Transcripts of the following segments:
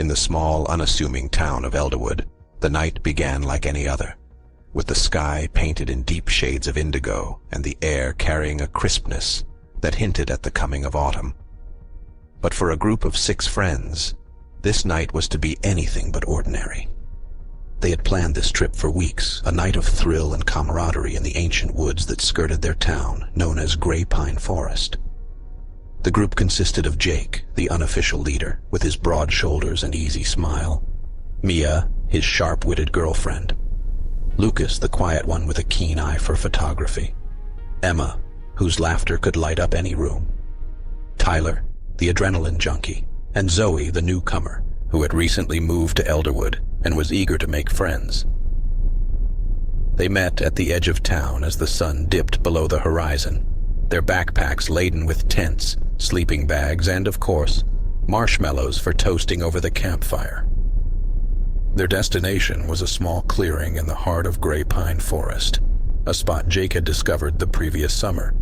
In the small, unassuming town of Elderwood, the night began like any other, with the sky painted in deep shades of indigo and the air carrying a crispness that hinted at the coming of autumn. But for a group of 6 friends, this night was to be anything but ordinary. They had planned this trip for weeks, a night of thrill and camaraderie in the ancient woods that skirted their town, known as Grey Pine Forest. The group consisted of Jake, the unofficial leader, with his broad shoulders and easy smile; Mia, his sharp-witted girlfriend; Lucas, the quiet one with a keen eye for photography; Emma, whose laughter could light up any room; Tyler, the adrenaline junkie; and Zoe, the newcomer, who had recently moved to Elderwood and was eager to make friends. They met at the edge of town as the sun dipped below the horizon, their backpacks laden with tents, sleeping bags, and, of course, marshmallows for toasting over the campfire. Their destination was a small clearing in the heart of Grey Pine Forest, a spot Jake had discovered the previous summer.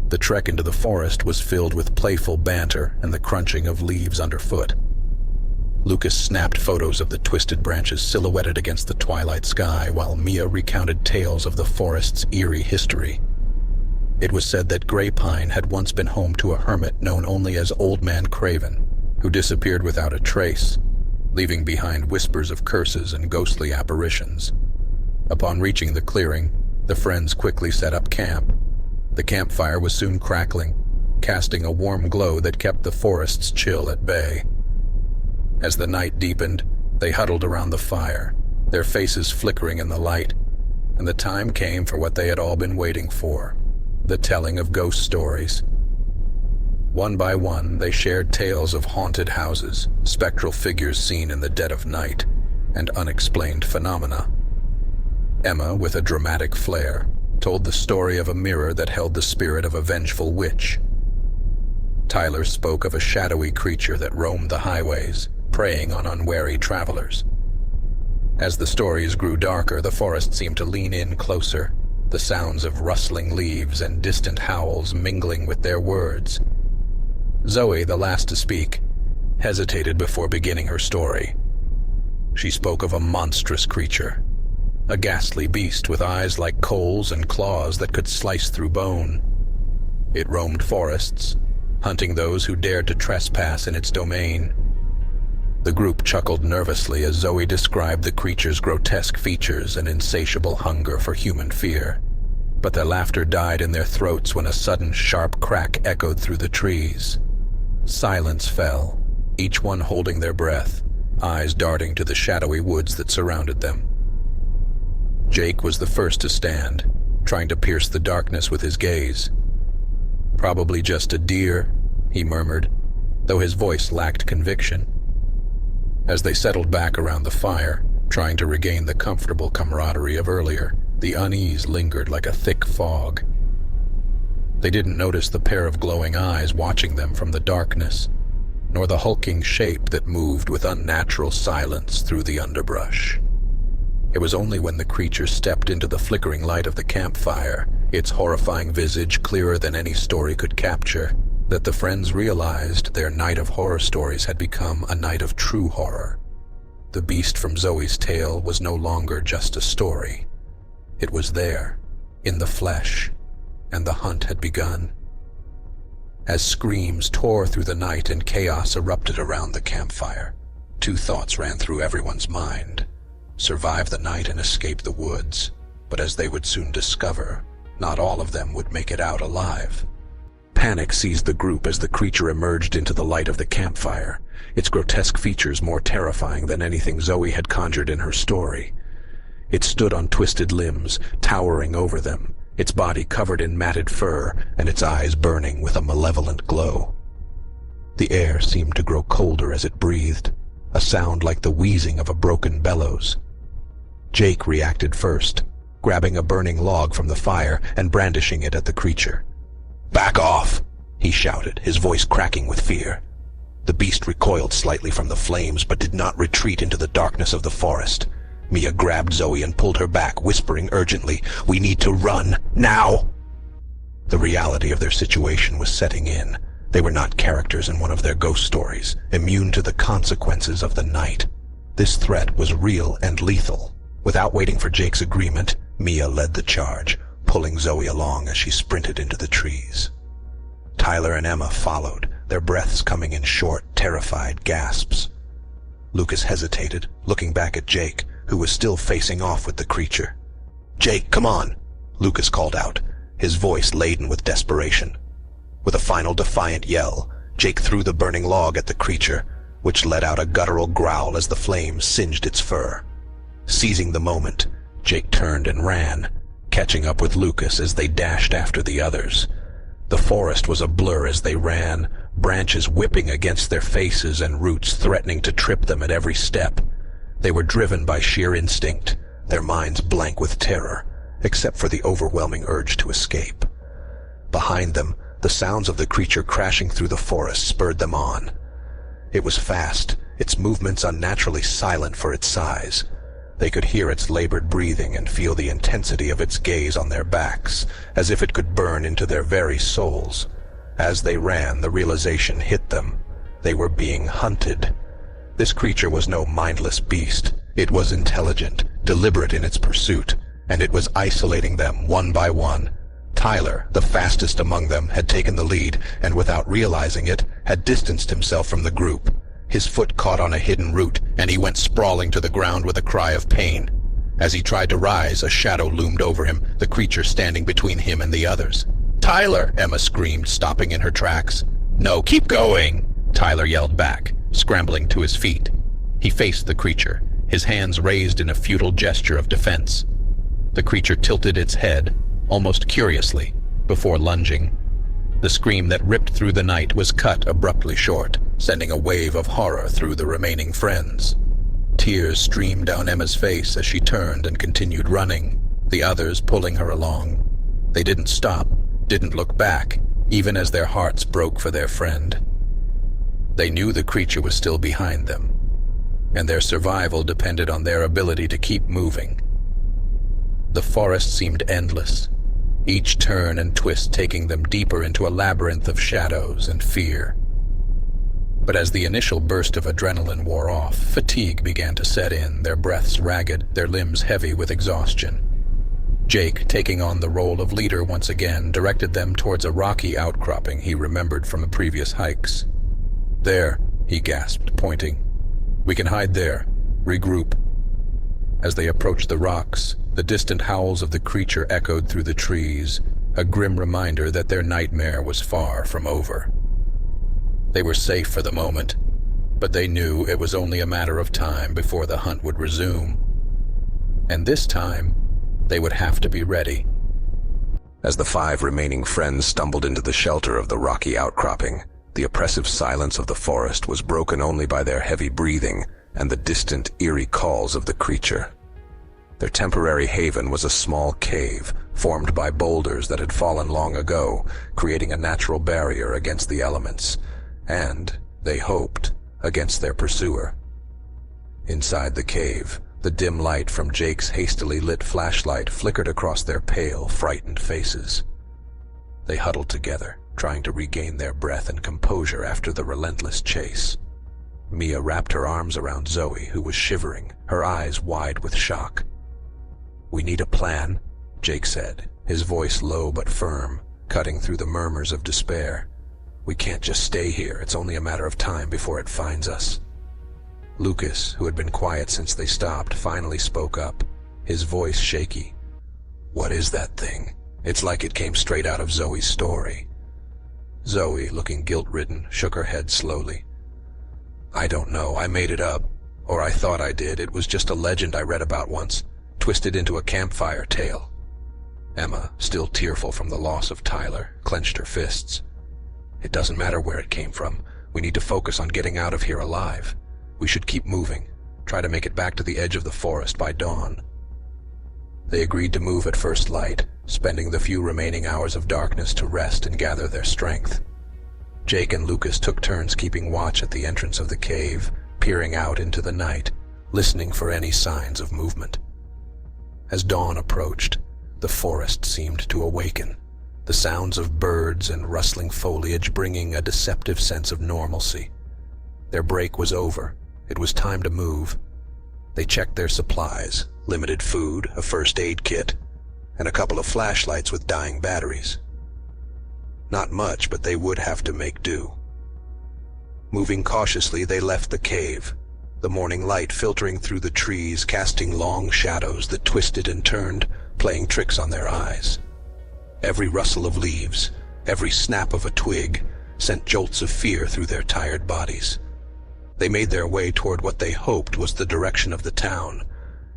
The trek into the forest was filled with playful banter and the crunching of leaves underfoot. Lucas snapped photos of the twisted branches silhouetted against the twilight sky, while Mia recounted tales of the forest's eerie history. It was said that Grey Pine had once been home to a hermit known only as Old Man Craven, who disappeared without a trace, leaving behind whispers of curses and ghostly apparitions. Upon reaching the clearing, the friends quickly set up camp. The campfire was soon crackling, casting a warm glow that kept the forest's chill at bay. As the night deepened, they huddled around the fire, their faces flickering in the light, and the time came for what they had all been waiting for: the telling of ghost stories. One by one, they shared tales of haunted houses, spectral figures seen in the dead of night, and unexplained phenomena. Emma, with a dramatic flair, told the story of a mirror that held the spirit of a vengeful witch. Tyler spoke of a shadowy creature that roamed the highways, preying on unwary travelers. As the stories grew darker, the forest seemed to lean in closer, the sounds of rustling leaves and distant howls mingling with their words. Zoe, the last to speak, hesitated before beginning her story. She spoke of a monstrous creature, a ghastly beast with eyes like coals and claws that could slice through bone. It roamed forests, hunting those who dared to trespass in its domain. The group chuckled nervously as Zoe described the creature's grotesque features and insatiable hunger for human fear. But their laughter died in their throats when a sudden sharp crack echoed through the trees. Silence fell, each one holding their breath, eyes darting to the shadowy woods that surrounded them. Jake was the first to stand, trying to pierce the darkness with his gaze. "Probably just a deer," he murmured, though his voice lacked conviction. As they settled back around the fire, trying to regain the comfortable camaraderie of earlier, the unease lingered like a thick fog. They didn't notice the pair of glowing eyes watching them from the darkness, nor the hulking shape that moved with unnatural silence through the underbrush. It was only when the creature stepped into the flickering light of the campfire, its horrifying visage clearer than any story could capture, that the friends realized their night of horror stories had become a night of true horror. The beast from Zoe's tale was no longer just a story. It was there, in the flesh, and the hunt had begun. As screams tore through the night and chaos erupted around the campfire, 2 thoughts ran through everyone's mind: survive the night and escape the woods, but as they would soon discover, not all of them would make it out alive. Panic seized the group as the creature emerged into the light of the campfire, its grotesque features more terrifying than anything Zoe had conjured in her story. It stood on twisted limbs, towering over them, its body covered in matted fur and its eyes burning with a malevolent glow. The air seemed to grow colder as it breathed, a sound like the wheezing of a broken bellows. Jake reacted first, grabbing a burning log from the fire and brandishing it at the creature. "Back off!" he shouted, his voice cracking with fear. The beast recoiled slightly from the flames, but did not retreat into the darkness of the forest. Mia grabbed Zoe and pulled her back, whispering urgently, "We need to run, now!" The reality of their situation was setting in. They were not characters in one of their ghost stories, immune to the consequences of the night. This threat was real and lethal. Without waiting for Jake's agreement, Mia led the charge, pulling Zoe along as she sprinted into the trees. Tyler and Emma followed, their breaths coming in short, terrified gasps. Lucas hesitated, looking back at Jake, who was still facing off with the creature. "Jake, come on!" Lucas called out, his voice laden with desperation. With a final defiant yell, Jake threw the burning log at the creature, which let out a guttural growl as the flames singed its fur. Seizing the moment, Jake turned and ran, catching up with Lucas as they dashed after the others. The forest was a blur as they ran, branches whipping against their faces and roots threatening to trip them at every step. They were driven by sheer instinct, their minds blank with terror, except for the overwhelming urge to escape. Behind them, the sounds of the creature crashing through the forest spurred them on. It was fast, its movements unnaturally silent for its size. They could hear its labored breathing and feel the intensity of its gaze on their backs, as if it could burn into their very souls. As they ran, the realization hit them. They were being hunted. This creature was no mindless beast. It was intelligent, deliberate in its pursuit, and it was isolating them one by one. Tyler, the fastest among them, had taken the lead, and without realizing it, had distanced himself from the group. His foot caught on a hidden root, and he went sprawling to the ground with a cry of pain. As he tried to rise, a shadow loomed over him, the creature standing between him and the others. "Tyler!" Emma screamed, stopping in her tracks. "No, keep going!" Tyler yelled back, scrambling to his feet. He faced the creature, his hands raised in a futile gesture of defense. The creature tilted its head, almost curiously, before lunging. The scream that ripped through the night was cut abruptly short, sending a wave of horror through the remaining friends. Tears streamed down Emma's face as she turned and continued running, the others pulling her along. They didn't stop, didn't look back, even as their hearts broke for their friend. They knew the creature was still behind them, and their survival depended on their ability to keep moving. The forest seemed endless, each turn and twist taking them deeper into a labyrinth of shadows and fear. But as the initial burst of adrenaline wore off, fatigue began to set in, their breaths ragged, their limbs heavy with exhaustion. Jake, taking on the role of leader once again, directed them towards a rocky outcropping he remembered from previous hikes. "There," he gasped, pointing. "We can hide there. Regroup." As they approached the rocks, the distant howls of the creature echoed through the trees, a grim reminder that their nightmare was far from over. They were safe for the moment, but they knew it was only a matter of time before the hunt would resume. And this time, they would have to be ready. As the 5 remaining friends stumbled into the shelter of the rocky outcropping, the oppressive silence of the forest was broken only by their heavy breathing and the distant, eerie calls of the creature. Their temporary haven was a small cave, formed by boulders that had fallen long ago, creating a natural barrier against the elements, and, they hoped, against their pursuer. Inside the cave, the dim light from Jake's hastily lit flashlight flickered across their pale, frightened faces. They huddled together, trying to regain their breath and composure after the relentless chase. Mia wrapped her arms around Zoe, who was shivering, her eyes wide with shock. "We need a plan," Jake said, his voice low but firm, cutting through the murmurs of despair. "We can't just stay here. It's only a matter of time before it finds us." Lucas, who had been quiet since they stopped, finally spoke up, his voice shaky. "What is that thing? It's like it came straight out of Zoe's story." Zoe, looking guilt-ridden, shook her head slowly. "I don't know. I made it up. Or I thought I did. It was just a legend I read about once, twisted into a campfire tale." Emma, still tearful from the loss of Tyler, clenched her fists. "It doesn't matter where it came from. We need to focus on getting out of here alive. We should keep moving, try to make it back to the edge of the forest by dawn." They agreed to move at first light, spending the few remaining hours of darkness to rest and gather their strength. Jake and Lucas took turns keeping watch at the entrance of the cave, peering out into the night, listening for any signs of movement. As dawn approached, the forest seemed to awaken. the sounds of birds and rustling foliage bringing a deceptive sense of normalcy. Their break was over. It was time to move. They checked their supplies, limited food, a first aid kit, and a couple of flashlights with dying batteries. Not much, but they would have to make do. Moving cautiously, they left the cave, the morning light filtering through the trees, casting long shadows that twisted and turned, playing tricks on their eyes. Every rustle of leaves, every snap of a twig, sent jolts of fear through their tired bodies. They made their way toward what they hoped was the direction of the town,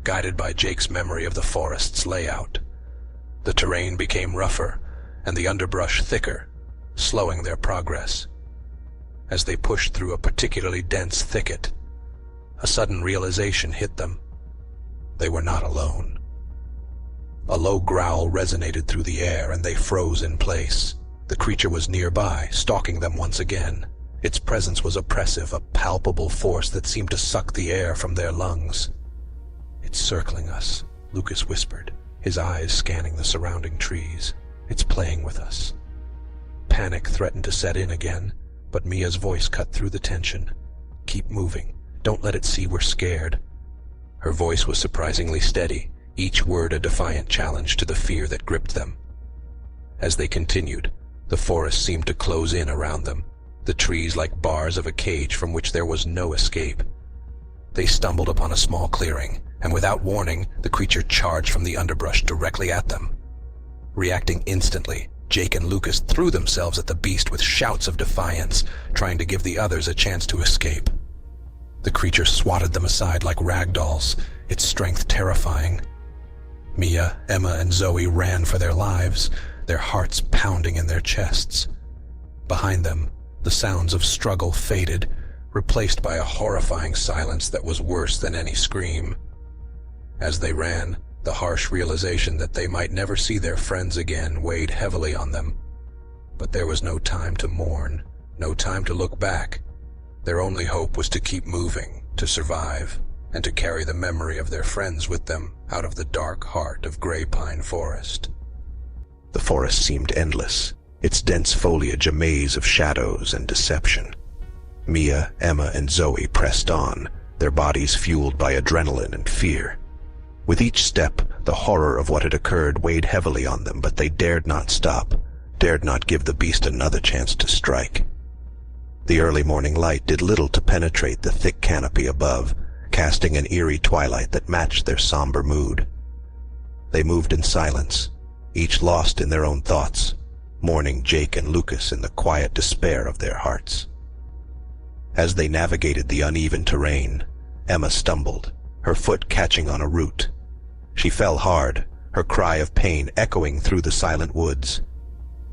guided by Jake's memory of the forest's layout. The terrain became rougher, and the underbrush thicker, slowing their progress. As they pushed through a particularly dense thicket, a sudden realization hit them. They were not alone. A low growl resonated through the air, and they froze in place. The creature was nearby, stalking them once again. Its presence was oppressive, a palpable force that seemed to suck the air from their lungs. "It's circling us," Lucas whispered, his eyes scanning the surrounding trees. "It's playing with us." Panic threatened to set in again, but Mia's voice cut through the tension. "Keep moving. Don't let it see we're scared." Her voice was surprisingly steady, each word a defiant challenge to the fear that gripped them. As they continued, the forest seemed to close in around them, the trees like bars of a cage from which there was no escape. They stumbled upon a small clearing, and without warning, the creature charged from the underbrush directly at them. Reacting instantly, Jake and Lucas threw themselves at the beast with shouts of defiance, trying to give the others a chance to escape. The creature swatted them aside like rag dolls, its strength terrifying. Mia, Emma, and Zoe ran for their lives, their hearts pounding in their chests. Behind them, the sounds of struggle faded, replaced by a horrifying silence that was worse than any scream. As they ran, the harsh realization that they might never see their friends again weighed heavily on them. But there was no time to mourn, no time to look back. Their only hope was to keep moving, to survive, and to carry the memory of their friends with them out of the dark heart of Grey Pine Forest. The forest seemed endless, its dense foliage a maze of shadows and deception. Mia, Emma, and Zoe pressed on, their bodies fueled by adrenaline and fear. With each step, the horror of what had occurred weighed heavily on them, but they dared not stop, dared not give the beast another chance to strike. The early morning light did little to penetrate the thick canopy above, casting an eerie twilight that matched their somber mood. They moved in silence, each lost in their own thoughts, mourning Jake and Lucas in the quiet despair of their hearts. As they navigated the uneven terrain, Emma stumbled, her foot catching on a root. She fell hard, her cry of pain echoing through the silent woods.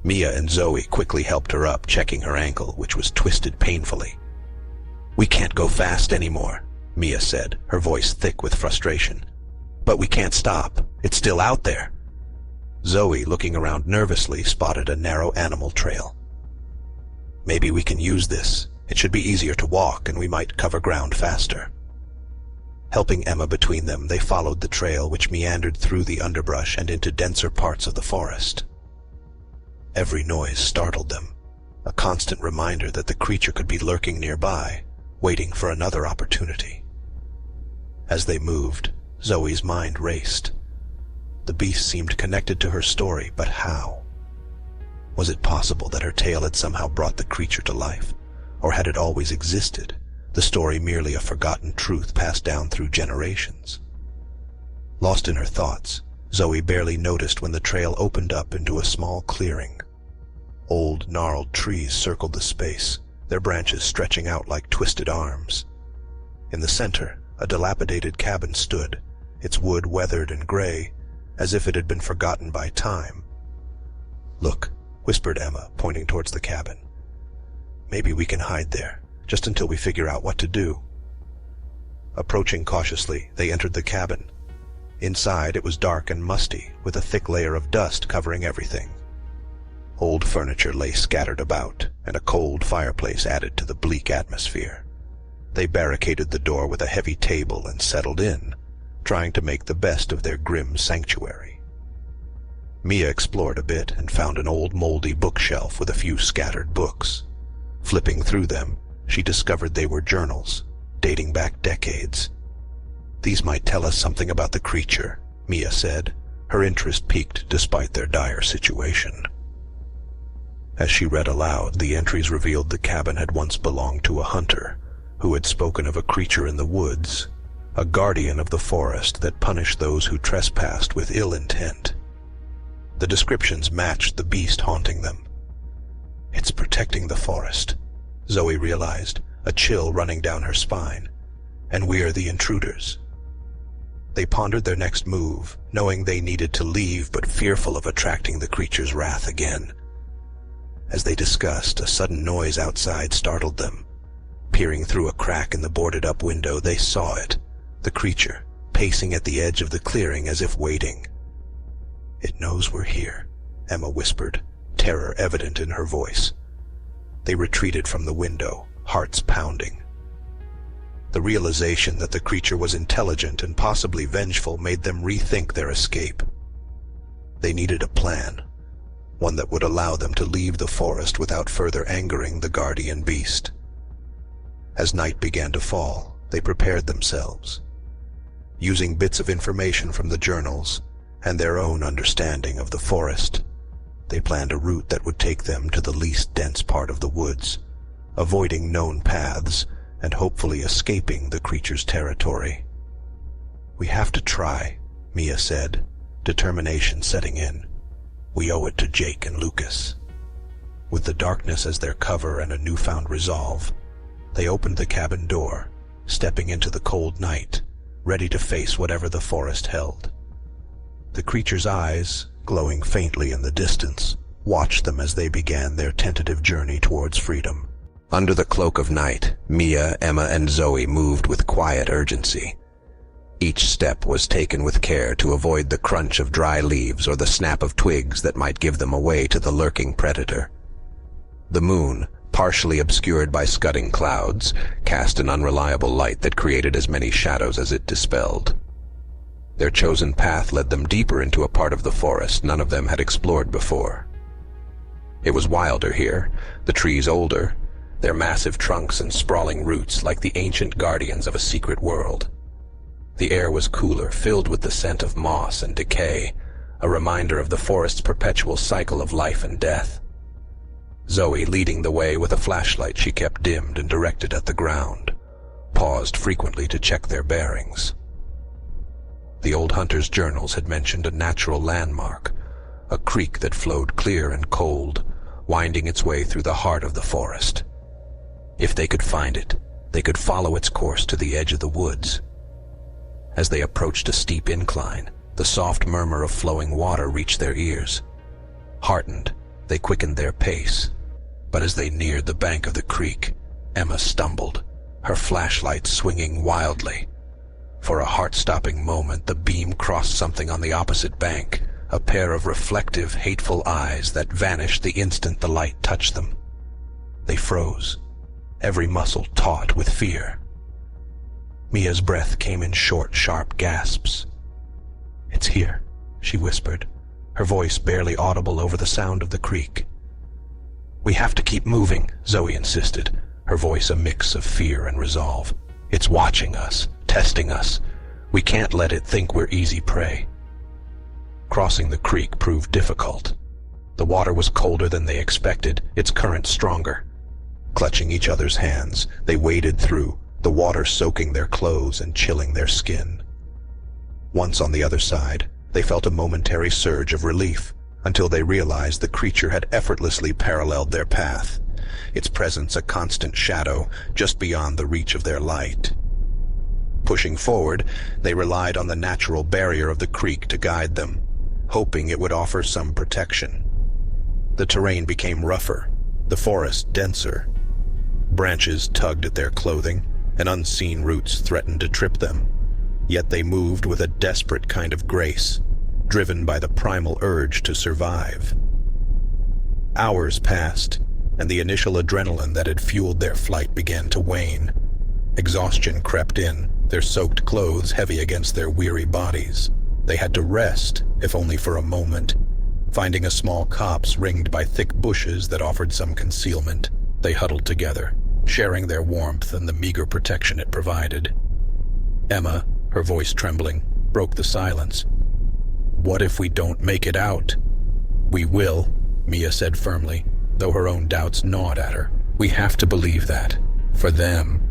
Mia and Zoe quickly helped her up, checking her ankle, which was twisted painfully. "We can't go fast anymore," Mia said, her voice thick with frustration. "But we can't stop. It's still out there." Zoe, looking around nervously, spotted a narrow animal trail. "Maybe we can use this. It should be easier to walk, and we might cover ground faster." Helping Emma between them, they followed the trail which meandered through the underbrush and into denser parts of the forest. Every noise startled them, a constant reminder that the creature could be lurking nearby, waiting for another opportunity. As they moved, Zoe's mind raced. The beast seemed connected to her story, but how? Was it possible that her tale had somehow brought the creature to life, or had it always existed, the story merely a forgotten truth passed down through generations? Lost in her thoughts, Zoe barely noticed when the trail opened up into a small clearing. Old, gnarled trees circled the space, their branches stretching out like twisted arms. In the center, a dilapidated cabin stood, its wood weathered and gray, as if it had been forgotten by time. "Look," whispered Emma, pointing towards the cabin. "Maybe we can hide there, just until we figure out what to do." Approaching cautiously, they entered the cabin. Inside, it was dark and musty, with a thick layer of dust covering everything. Old furniture lay scattered about, and a cold fireplace added to the bleak atmosphere. They barricaded the door with a heavy table and settled in, trying to make the best of their grim sanctuary. Mia explored a bit and found an old moldy bookshelf with a few scattered books. Flipping through them, she discovered they were journals, dating back decades. "These might tell us something about the creature," Mia said, her interest piqued despite their dire situation. As she read aloud, the entries revealed the cabin had once belonged to a hunter, who had spoken of a creature in the woods, a guardian of the forest that punished those who trespassed with ill intent. The descriptions matched the beast haunting them. "It's protecting the forest," Zoe realized, a chill running down her spine. "And we're the intruders." They pondered their next move, knowing they needed to leave but fearful of attracting the creature's wrath again. As they discussed, a sudden noise outside startled them. Peering through a crack in the boarded-up window, they saw it, the creature, pacing at the edge of the clearing as if waiting. "It knows we're here," Emma whispered, terror evident in her voice. They retreated from the window, hearts pounding. The realization that the creature was intelligent and possibly vengeful made them rethink their escape. They needed a plan, one that would allow them to leave the forest without further angering the guardian beast. As night began to fall, they prepared themselves. Using bits of information from the journals and their own understanding of the forest, they planned a route that would take them to the least dense part of the woods, avoiding known paths and hopefully escaping the creature's territory. "We have to try," Mia said, determination setting in. "We owe it to Jake and Lucas." With the darkness as their cover and a newfound resolve, they opened the cabin door, stepping into the cold night, ready to face whatever the forest held. The creature's eyes, glowing faintly in the distance, watched them as they began their tentative journey towards freedom. Under the cloak of night, Mia, Emma, and Zoe moved with quiet urgency. Each step was taken with care to avoid the crunch of dry leaves or the snap of twigs that might give them away to the lurking predator. The moon, partially obscured by scudding clouds, cast an unreliable light that created as many shadows as it dispelled. Their chosen path led them deeper into a part of the forest none of them had explored before. It was wilder here, the trees older, their massive trunks and sprawling roots like the ancient guardians of a secret world. The air was cooler, filled with the scent of moss and decay, a reminder of the forest's perpetual cycle of life and death. Zoe, leading the way with a flashlight she kept dimmed and directed at the ground, paused frequently to check their bearings. The old hunter's journals had mentioned a natural landmark, a creek that flowed clear and cold, winding its way through the heart of the forest. If they could find it, they could follow its course to the edge of the woods. As they approached a steep incline, the soft murmur of flowing water reached their ears. Heartened, they quickened their pace, but as they neared the bank of the creek, Emma stumbled, her flashlight swinging wildly. For a heart-stopping moment, the beam crossed something on the opposite bank, a pair of reflective, hateful eyes that vanished the instant the light touched them. They froze, every muscle taut with fear. Mia's breath came in short, sharp gasps. "It's here," she whispered, her voice barely audible over the sound of the creek. "We have to keep moving," Zoe insisted, her voice a mix of fear and resolve. "It's watching us, testing us. We can't let it think we're easy prey." Crossing the creek proved difficult. The water was colder than they expected, its current stronger. Clutching each other's hands, they waded through, the water soaking their clothes and chilling their skin. Once on the other side, they felt a momentary surge of relief, until they realized the creature had effortlessly paralleled their path, its presence a constant shadow just beyond the reach of their light. Pushing forward, they relied on the natural barrier of the creek to guide them, hoping it would offer some protection. The terrain became rougher, the forest denser. Branches tugged at their clothing, and unseen roots threatened to trip them. Yet they moved with a desperate kind of grace, driven by the primal urge to survive. Hours passed, and the initial adrenaline that had fueled their flight began to wane. Exhaustion crept in, their soaked clothes heavy against their weary bodies. They had to rest, if only for a moment. Finding a small copse ringed by thick bushes that offered some concealment, they huddled together, sharing their warmth and the meager protection it provided. Emma, her voice trembling, broke the silence. "What if we don't make it out?" "We will," Mia said firmly, though her own doubts gnawed at her. "We have to believe that. For them."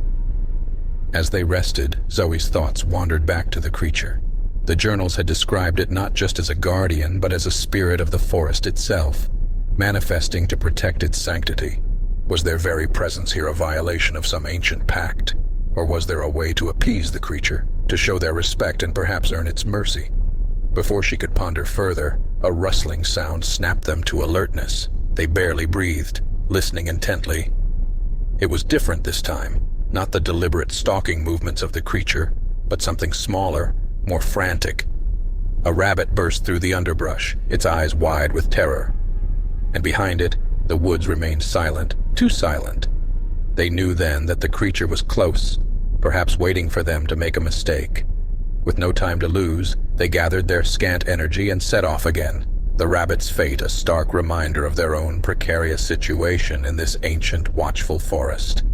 As they rested, Zoe's thoughts wandered back to the creature. The journals had described it not just as a guardian, but as a spirit of the forest itself, manifesting to protect its sanctity. Was their very presence here a violation of some ancient pact? Or was there a way to appease the creature, to show their respect and perhaps earn its mercy? Before she could ponder further, a rustling sound snapped them to alertness. They barely breathed, listening intently. It was different this time, not the deliberate stalking movements of the creature, but something smaller, more frantic. A rabbit burst through the underbrush, its eyes wide with terror. And behind it, the woods remained silent, too silent. They knew then that the creature was close, perhaps waiting for them to make a mistake. With no time to lose, they gathered their scant energy and set off again, the rabbit's fate a stark reminder of their own precarious situation in this ancient, watchful forest.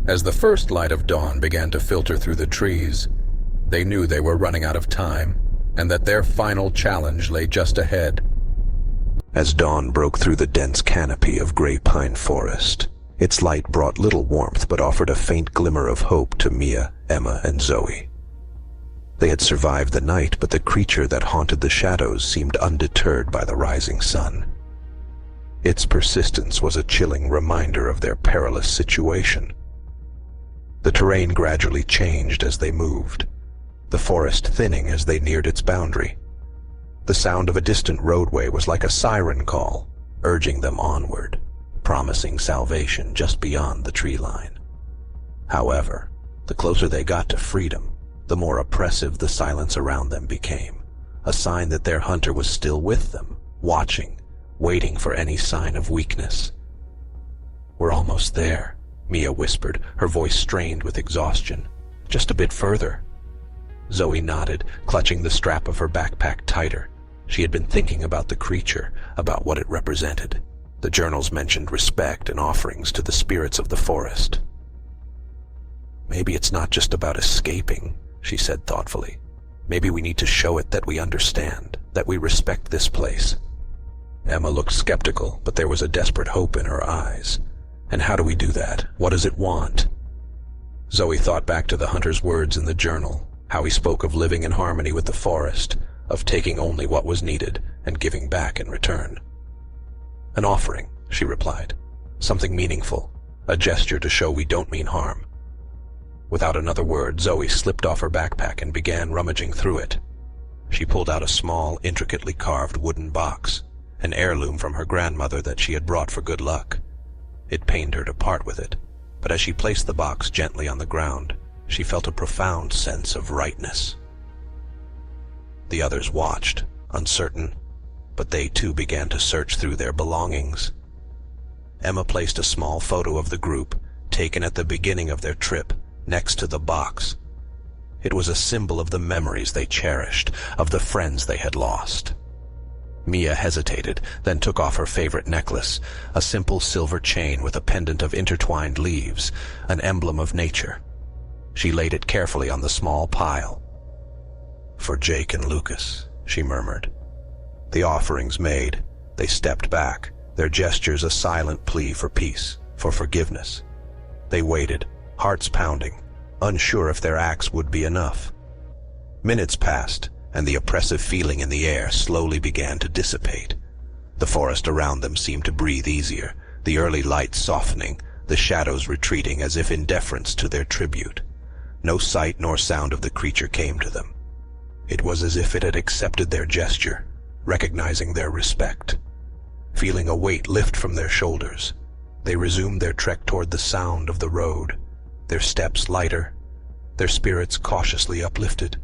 As the first light of dawn began to filter through the trees, they knew they were running out of time, and that their final challenge lay just ahead. As dawn broke through the dense canopy of gray pine forest, its light brought little warmth but offered a faint glimmer of hope to Mia, Emma, and Zoe. They had survived the night, but the creature that haunted the shadows seemed undeterred by the rising sun. Its persistence was a chilling reminder of their perilous situation. The terrain gradually changed as they moved, the forest thinning as they neared its boundary. The sound of a distant roadway was like a siren call, urging them onward, promising salvation just beyond the tree line. However, the closer they got to freedom, the more oppressive the silence around them became, a sign that their hunter was still with them, watching, waiting for any sign of weakness. "We're almost there," Mia whispered, her voice strained with exhaustion. "Just a bit further." Zoe nodded, clutching the strap of her backpack tighter. She had been thinking about the creature, about what it represented. The journals mentioned respect and offerings to the spirits of the forest. "Maybe it's not just about escaping," she said thoughtfully. "Maybe we need to show it that we understand, that we respect this place." Emma looked skeptical, but there was a desperate hope in her eyes. "And how do we do that? What does it want?" Zoe thought back to the hunter's words in the journal, how he spoke of living in harmony with the forest, of taking only what was needed and giving back in return. "An offering," she replied. "Something meaningful, a gesture to show we don't mean harm." Without another word, Zoe slipped off her backpack and began rummaging through it. She pulled out a small, intricately carved wooden box, an heirloom from her grandmother that she had brought for good luck. It pained her to part with it, but as she placed the box gently on the ground, she felt a profound sense of rightness. The others watched, uncertain, but they too began to search through their belongings. Emma placed a small photo of the group, taken at the beginning of their trip, next to the box. It was a symbol of the memories they cherished, of the friends they had lost. Mia hesitated, then took off her favorite necklace, a simple silver chain with a pendant of intertwined leaves, an emblem of nature. She laid it carefully on the small pile. "For Jake and Lucas," she murmured. The offerings made, they stepped back, their gestures a silent plea for peace, for forgiveness. They waited, hearts pounding, unsure if their acts would be enough. Minutes passed, and the oppressive feeling in the air slowly began to dissipate. The forest around them seemed to breathe easier, the early light softening, the shadows retreating as if in deference to their tribute. No sight nor sound of the creature came to them. It was as if it had accepted their gesture, recognizing their respect. Feeling a weight lift from their shoulders, they resumed their trek toward the sound of the road, their steps lighter, their spirits cautiously uplifted.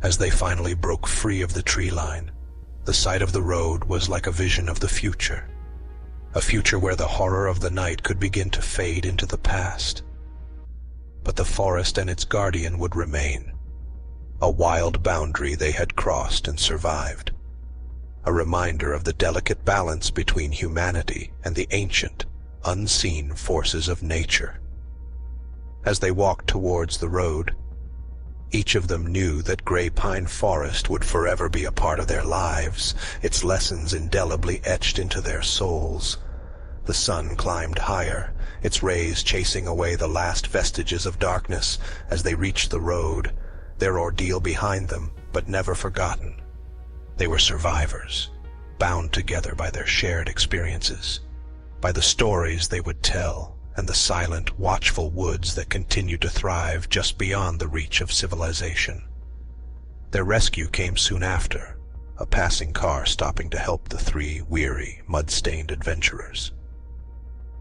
As they finally broke free of the tree line, the sight of the road was like a vision of the future, a future where the horror of the night could begin to fade into the past. But the forest and its guardian would remain, a wild boundary they had crossed and survived. a reminder of the delicate balance between humanity and the ancient, unseen forces of nature. As they walked towards the road, each of them knew that Grey Pine Forest would forever be a part of their lives, its lessons indelibly etched into their souls. The sun climbed higher, its rays chasing away the last vestiges of darkness as they reached the road, their ordeal behind them, but never forgotten. They were survivors, bound together by their shared experiences, by the stories they would tell, and the silent, watchful woods that continued to thrive just beyond the reach of civilization. Their rescue came soon after, a passing car stopping to help the three weary, mud-stained adventurers.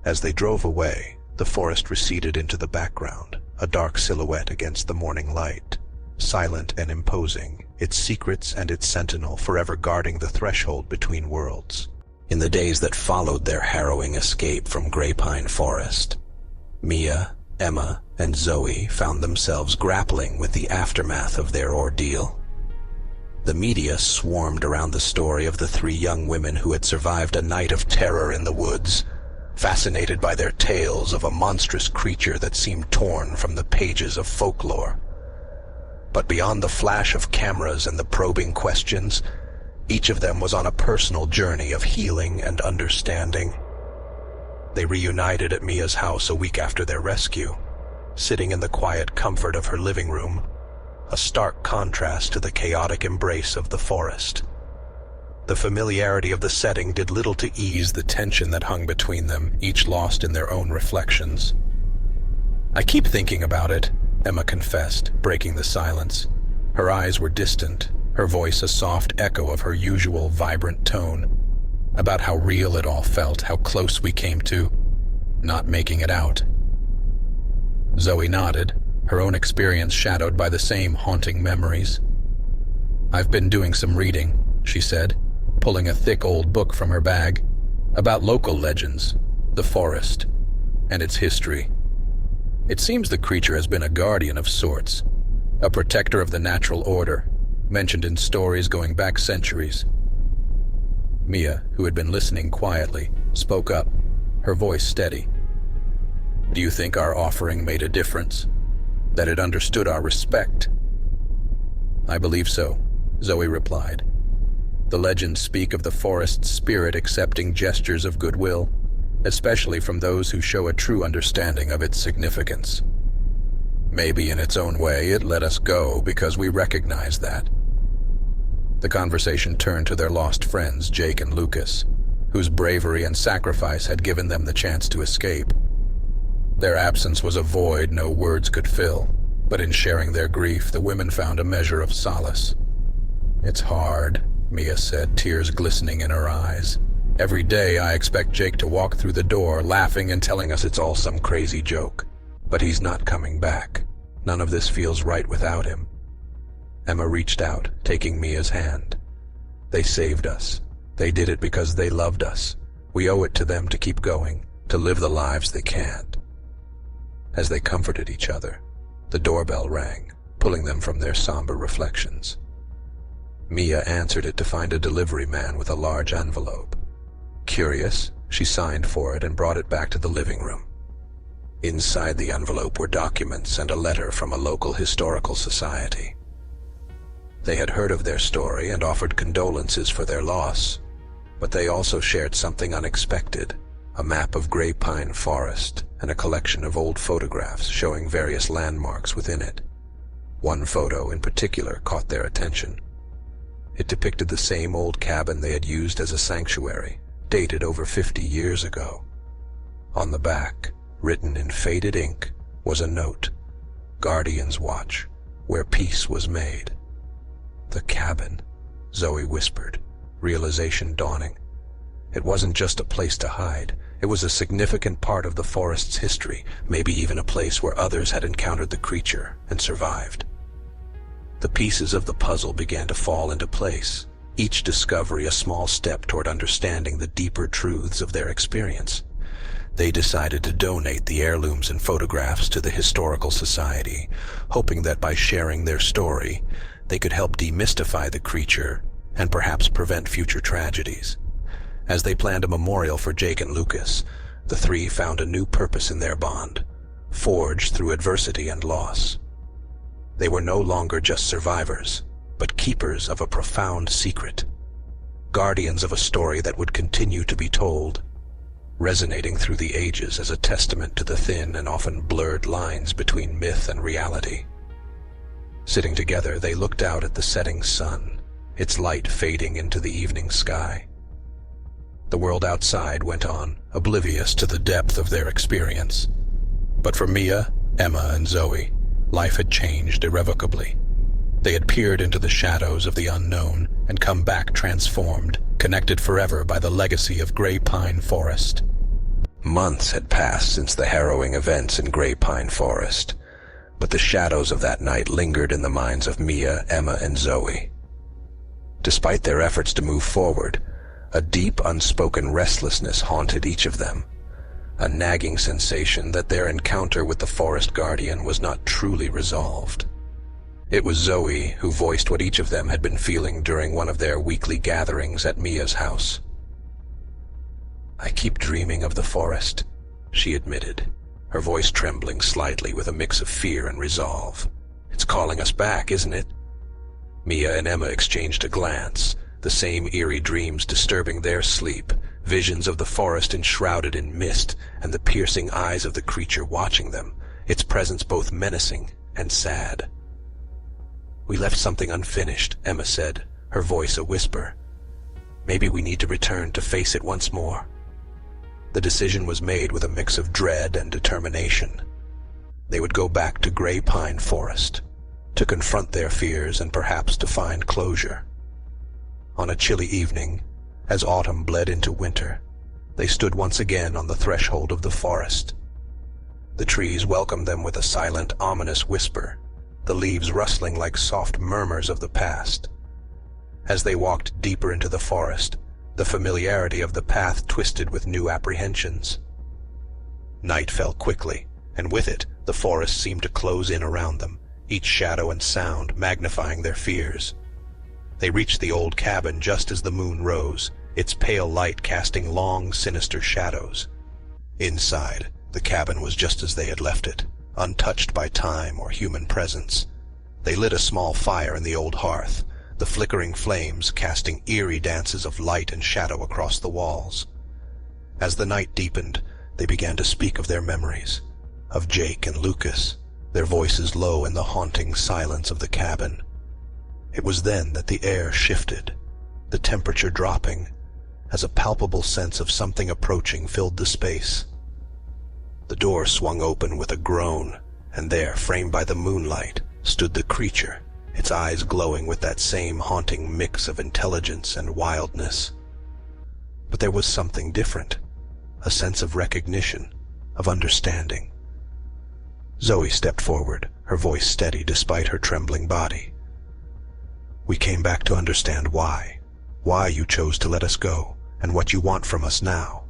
As they drove away, the forest receded into the background, a dark silhouette against the morning light, silent and imposing, its secrets and its sentinel forever guarding the threshold between worlds. In the days that followed their harrowing escape from Grey Pine Forest, Mia, Emma, and Zoe found themselves grappling with the aftermath of their ordeal. The media swarmed around the story of the three young women who had survived a night of terror in the woods, fascinated by their tales of a monstrous creature that seemed torn from the pages of folklore. But beyond the flash of cameras and the probing questions, each of them was on a personal journey of healing and understanding. They reunited at Mia's house a week after their rescue, sitting in the quiet comfort of her living room, a stark contrast to the chaotic embrace of the forest. The familiarity of the setting did little to ease the tension that hung between them, each lost in their own reflections. "I keep thinking about it," Emma confessed, breaking the silence. Her eyes were distant, her voice a soft echo of her usual vibrant tone, about how real it all felt, how close we came to not making it out. Zoe nodded, her own experience shadowed by the same haunting memories. "I've been doing some reading," she said, pulling a thick old book from her bag, "about local legends, the forest, and its history. It seems the creature has been a guardian of sorts, a protector of the natural order, mentioned in stories going back centuries." Mia, who had been listening quietly, spoke up, her voice steady. "Do you think our offering made a difference? That it understood our respect?" "I believe so," Zoe replied. "The legends speak of the forest's spirit accepting gestures of goodwill, especially from those who show a true understanding of its significance. Maybe in its own way it let us go because we recognize that." The conversation turned to their lost friends, Jake and Lucas, whose bravery and sacrifice had given them the chance to escape. Their absence was a void no words could fill, but in sharing their grief, the women found a measure of solace. "It's hard," Mia said, tears glistening in her eyes. "Every day I expect Jake to walk through the door, laughing and telling us it's all some crazy joke. But he's not coming back. None of this feels right without him." Emma reached out, taking Mia's hand. "They saved us. They did it because they loved us. We owe it to them to keep going, to live the lives they can't." As they comforted each other, the doorbell rang, pulling them from their somber reflections. Mia answered it to find a delivery man with a large envelope. Curious, she signed for it and brought it back to the living room. Inside the envelope were documents and a letter from a local historical society. They had heard of their story and offered condolences for their loss, but they also shared something unexpected, a map of Grey Pine Forest and a collection of old photographs showing various landmarks within it. One photo in particular caught their attention. It depicted the same old cabin they had used as a sanctuary, dated over 50 years ago. On the back, written in faded ink, was a note, "Guardian's Watch, where peace was made." "The cabin," Zoe whispered, realization dawning. It wasn't just a place to hide. It was a significant part of the forest's history, maybe even a place where others had encountered the creature and survived. The pieces of the puzzle began to fall into place, each discovery a small step toward understanding the deeper truths of their experience. They decided to donate the heirlooms and photographs to the Historical Society, hoping that by sharing their story, they could help demystify the creature and perhaps prevent future tragedies. As they planned a memorial for Jake and Lucas, the three found a new purpose in their bond, forged through adversity and loss. They were no longer just survivors, but keepers of a profound secret, guardians of a story that would continue to be told, resonating through the ages as a testament to the thin and often blurred lines between myth and reality. Sitting together, they looked out at the setting sun, its light fading into the evening sky. The world outside went on, oblivious to the depth of their experience. But for Mia, Emma, and Zoe, life had changed irrevocably. They had peered into the shadows of the unknown and come back transformed, connected forever by the legacy of Grey Pine Forest. Months had passed since the harrowing events in Grey Pine Forest, but the shadows of that night lingered in the minds of Mia, Emma, and Zoe. Despite their efforts to move forward, a deep, unspoken restlessness haunted each of them, a nagging sensation that their encounter with the Forest Guardian was not truly resolved. It was Zoe who voiced what each of them had been feeling during one of their weekly gatherings at Mia's house. "I keep dreaming of the forest," she admitted, her voice trembling slightly with a mix of fear and resolve. "It's calling us back, isn't it?" Mia and Emma exchanged a glance, the same eerie dreams disturbing their sleep, visions of the forest enshrouded in mist and the piercing eyes of the creature watching them, its presence both menacing and sad. "We left something unfinished," Emma said, her voice a whisper. "Maybe we need to return to face it once more." The decision was made with a mix of dread and determination. They would go back to Grey Pine Forest, to confront their fears and perhaps to find closure. On a chilly evening, as autumn bled into winter, they stood once again on the threshold of the forest. The trees welcomed them with a silent, ominous whisper, the leaves rustling like soft murmurs of the past. As they walked deeper into the forest, the familiarity of the path twisted with new apprehensions. Night fell quickly, and with it, the forest seemed to close in around them, each shadow and sound magnifying their fears. They reached the old cabin just as the moon rose, its pale light casting long, sinister shadows. Inside, the cabin was just as they had left it, untouched by time or human presence. They lit a small fire in the old hearth, the flickering flames casting eerie dances of light and shadow across the walls. As the night deepened, they began to speak of their memories, of Jake and Lucas, their voices low in the haunting silence of the cabin. It was then that the air shifted, the temperature dropping, as a palpable sense of something approaching filled the space. The door swung open with a groan, and there, framed by the moonlight, stood the creature, its eyes glowing with that same haunting mix of intelligence and wildness. But there was something different, a sense of recognition, of understanding. Zoe stepped forward, her voice steady despite her trembling body. "We came back to understand why you chose to let us go, and what you want from us now."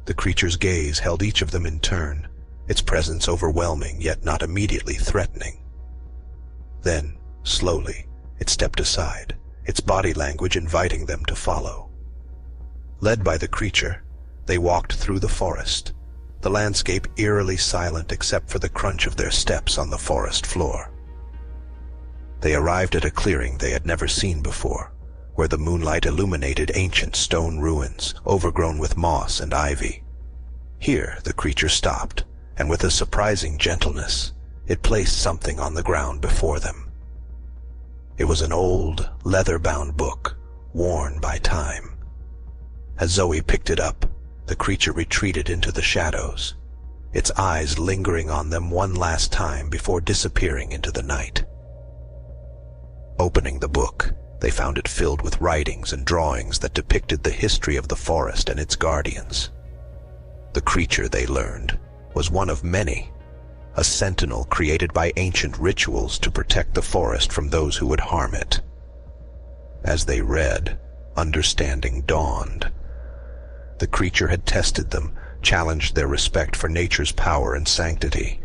The creature's gaze held each of them in turn, its presence overwhelming yet not immediately threatening. Then, slowly, it stepped aside, its body language inviting them to follow. Led by the creature, they walked through the forest, the landscape eerily silent except for the crunch of their steps on the forest floor. They arrived at a clearing they had never seen before, where the moonlight illuminated ancient stone ruins, overgrown with moss and ivy. Here the creature stopped, and with a surprising gentleness, it placed something on the ground before them. It was an old, leather-bound book, worn by time. As Zoe picked it up, the creature retreated into the shadows, its eyes lingering on them one last time before disappearing into the night. Opening the book, they found it filled with writings and drawings that depicted the history of the forest and its guardians. The creature, they learned, was one of many, a sentinel created by ancient rituals to protect the forest from those who would harm it. As they read, understanding dawned. The creature had tested them, challenged their respect for nature's power and sanctity.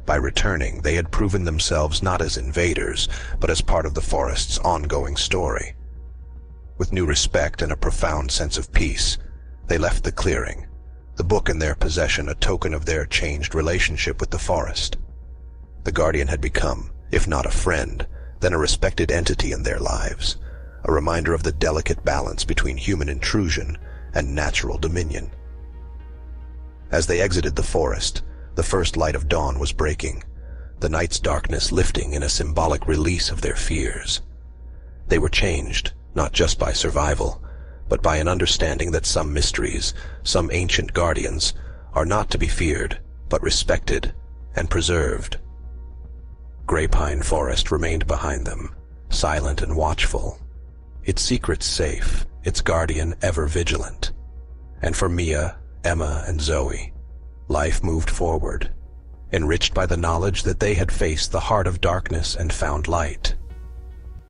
By returning, they had proven themselves not as invaders, but as part of the forest's ongoing story. With new respect and a profound sense of peace, they left the clearing, the book in their possession a token of their changed relationship with the forest. The guardian had become, if not a friend, then a respected entity in their lives, a reminder of the delicate balance between human intrusion and natural dominion. As they exited the forest, the first light of dawn was breaking, the night's darkness lifting in a symbolic release of their fears. They were changed, not just by survival, but by an understanding that some mysteries, some ancient guardians, are not to be feared, but respected and preserved. Grapevine Forest remained behind them, silent and watchful, its secrets safe, its guardian ever vigilant. And for Mia, Emma, and Zoe, life moved forward, enriched by the knowledge that they had faced the heart of darkness and found light.